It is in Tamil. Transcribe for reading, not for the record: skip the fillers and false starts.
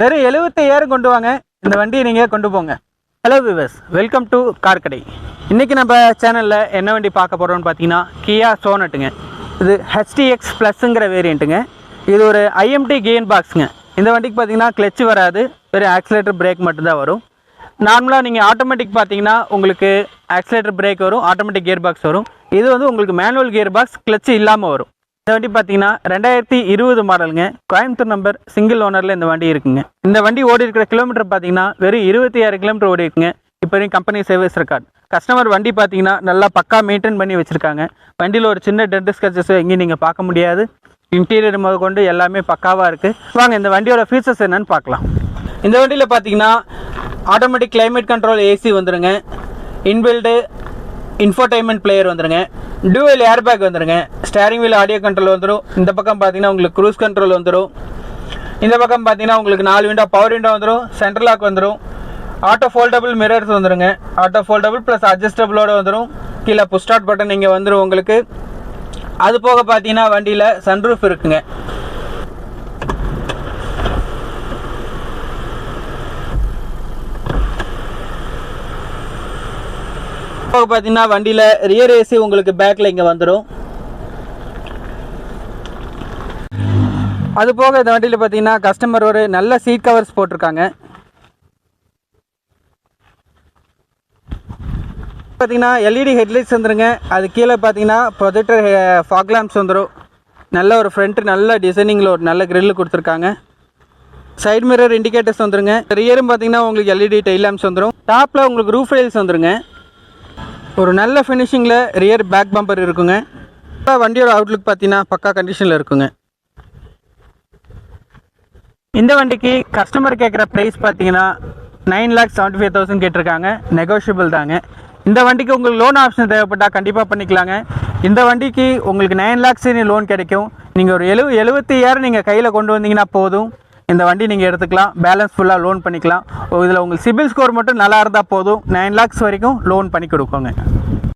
வெறும் 75,000 கொண்டு வாங்க, இந்த வண்டியை நீங்கள் கொண்டு போங்க. Hello viewers, welcome to car கடை. இன்றைக்கி நம்ம சேனலில் என்ன வண்டி பார்க்க போகிறோம்னு பார்த்தீங்கன்னா கியா சோனட்டுங்க. இது HTX ப்ளஸ்ஸுங்கிற வேரியண்ட்டுங்க. இது ஒரு IMT கியர் பாக்ஸுங்க. இந்த வண்டிக்கு பார்த்தீங்கன்னா கிளச்சு வராது, வெறும் ஆக்சிலேட்டர் பிரேக் மட்டும்தான் வரும். நார்மலாக நீங்கள் ஆட்டோமேட்டிக் பார்த்தீங்கன்னா உங்களுக்கு ஆக்சிலேட்டர் பிரேக் வரும், ஆட்டோமேட்டிக் கியர் பாக்ஸ் வரும். இது வந்து உங்களுக்கு மேனுவல் கியர் பாக்ஸ், கிளச்சு இல்லாமல் வரும். இந்த வண்டி பார்த்தீங்கன்னா 2020 மாடலுங்க. கோயம்புத்தூர் நம்பர், சிங்கிள் ஓனரில் இந்த வண்டி இருக்குங்க. இந்த வண்டி ஓடி இருக்கிற கிலோமீட்டர் பார்த்தீங்கன்னா வெறும் 26 கிலோமீட்டர் ஓடி இருக்குங்க. இப்போ வரைக்கும் கம்பெனி சர்வீஸ் ரெக்கார்ட். கஸ்டமர் வண்டி பார்த்தீங்கன்னா நல்லா பக்கா மெயின்டைன் பண்ணி வச்சுருக்காங்க. வண்டியில் ஒரு சின்ன டென்ட் ஸ்க்ராச்சஸ் எங்கேயும் நீங்கள் பார்க்க முடியாது. இன்டீரியர் முத கொண்டு எல்லாமே பக்காவாக இருக்குது. வாங்க இந்த வண்டியோட ஃபீச்சர்ஸ் என்னன்னு பார்க்கலாம். இந்த வண்டியில் பார்த்தீங்கன்னா ஆட்டோமேட்டிக் கிளைமேட் கண்ட்ரோல் ஏசி வந்துடுங்க, இன்பில்டு இன்ஃபோடைன்மெண்ட் பிளேயர் வந்துடுங்க, டூவல் ஏர்பேக் வந்துடுங்க, ஸ்டேரிங் வீல் ஆடியோ கண்ட்ரோல் வந்துடும். இந்த பக்கம் பார்த்தீங்கன்னா உங்களுக்கு க்ரூஸ் கண்ட்ரோல் வந்துடும். இந்த பக்கம் பார்த்தீங்கன்னா உங்களுக்கு 4 விண்டோ பவர் விண்டோ வந்துடும், சென்ட்ரல் லாக் வந்துடும், ஆட்டோ ஃபோல்டபுள் மிரர்ஸ் வந்துடுங்க, ஆட்டோ ஃபோல்டபுள் ப்ளஸ் அட்ஜஸ்டபிளோடு வந்துடும். கீழே புஷ் ஸ்டார்ட் பட்டன் இங்கே வந்துடும் உங்களுக்கு. அது போக பார்த்தீங்கன்னா வண்டியில் சன்ரூஃப் இருக்குங்க. போக பார்த்தீங்கன்னா வண்டியில் ரியர் ஏசி உங்களுக்கு பேக்கில் இங்கே வந்துடும். அது போக இந்த வண்டியில் பார்த்தீங்கன்னா கஸ்டமர் ஒரு நல்ல சீட் கவர்ஸ் போட்டிருக்காங்க. பார்த்தீங்கன்னா LED ஹெட்லைட்ஸ் வந்துடுங்க. அது கீழே பார்த்தீங்கன்னா ப்ரொஜெக்டர் ஃபாக் லேம்ப்ஸ் வந்துடும். நல்ல ஒரு ஃப்ரண்ட்டு நல்ல டிசைனிங்கில் ஒரு நல்ல கிரில்லு கொடுத்துருக்காங்க. சைடு மிரர் இண்டிகேட்டர்ஸ் வந்துடுங்க. ரியரும் பார்த்தீங்கன்னா உங்களுக்கு LED டெயில் லேம்ப்ஸ் வந்துடும். டாப்பில் உங்களுக்கு ரூஃப் ரைல்ஸ் வந்துடுங்க. ஒரு நல்ல ஃபினிஷிங்கில் ரியர் பேக் பம்பர் இருக்குங்க. வண்டியோட அவுட்லுக் பார்த்தீங்கன்னா பக்கா கண்டிஷனில் இருக்குங்க. இந்த வண்டிக்கு கஸ்டமர் கேட்குற ப்ரைஸ் பார்த்தீங்கன்னா 9,75,000 கேட்டிருக்காங்க. நெகோஷியபிள் தாங்க. இந்த வண்டிக்கு உங்களுக்கு லோன் ஆப்ஷன் தேவைப்பட்டால் கண்டிப்பாக பண்ணிக்கலாங்க. இந்த வண்டிக்கு உங்களுக்கு 9 lakhs லோன் கிடைக்கும். நீங்கள் ஒரு 75,000 நீங்கள் கையில் கொண்டு வந்தீங்கன்னா போதும், இந்த வண்டி நீங்கள் எடுத்துக்கலாம். பேலன்ஸ் ஃபுல்லாக லோன் பண்ணிக்கலாம். இதில் உங்களுக்கு சிபில் ஸ்கோர் மட்டும் நல்லா இருந்தால் போதும், 9 lakhs வரைக்கும் லோன் பண்ணி கொடுக்கோங்க.